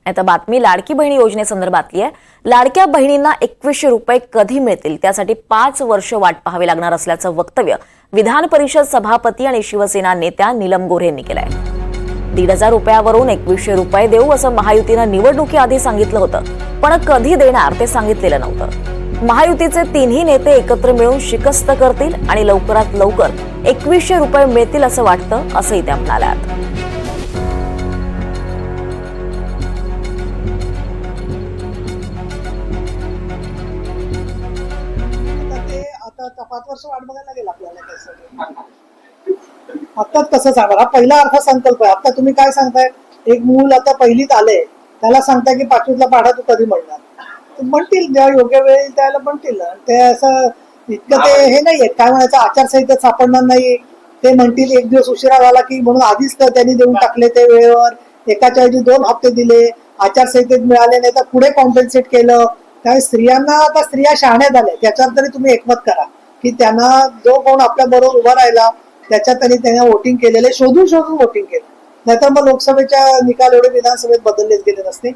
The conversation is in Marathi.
आता बातमी लाडकी बहिणी योजनेसंदर्भातली आहे। लाडक्या बहिणींना 2100 रुपये कधी मिळतील त्यासाठी 5 वर्ष वाट पाहावी लागणार असल्याचं वक्तव्य विधान परिषद सभापती आणि शिवसेना नेत्या नीलम गोऱ्हे यांनी केलंय। 1,500 रुपयावरून 2100 रुपये देऊ असं महायुतीनं निवडणुकीआधी सांगितलं होतं, पण कधी देणार ते सांगितलेलं नव्हतं। महायुतीचे तिन्ही नेते एकत्र मिळून शिकस्त करतील आणि लवकरात लवकर 2100 रुपये मिळतील असं वाटतं, असंही त्या म्हणाल्यात। आता 5 वर्ष वाट बघायला लागेल आपल्याला। आताच कसं सांगणार, हा पहिला अर्थसंकल्प आहे। आता तुम्ही काय सांगताय, एक मूल आता पहिलीत आले त्याला सांगताय की 5वीतला पाढा तू कधी म्हणणार, म्हणतील जेव्हा योग्य वेळ त्याला म्हणतील। ते असं इतकं ते हे नाहीये, काय म्हणायचं आचारसंहितेत सापडणार नाही। ते म्हणतील एक दिवस उशिरा झाला की म्हणून आधीच तर त्यांनी देऊन टाकले ते वेळेवर, एकाच्या ऐवजी 2 हप्ते दिले, आचारसंहितेत मिळाले नाही तर पुढे कॉम्पेन्सेट केलं। त्यामुळे स्त्रियांना आता स्त्रिया शहाण्या झाल्या, त्याच्यावर तरी तुम्ही एकमत करा की त्यांना जो कोण आपल्या बरोबर उभा राहिला त्याच्यात त्यांनी वोटिंग केलेले शोधून वोटिंग केलं, नाहीतर मग लोकसभेच्या निकाल एवढे विधानसभेत बदललेच गेले नसते।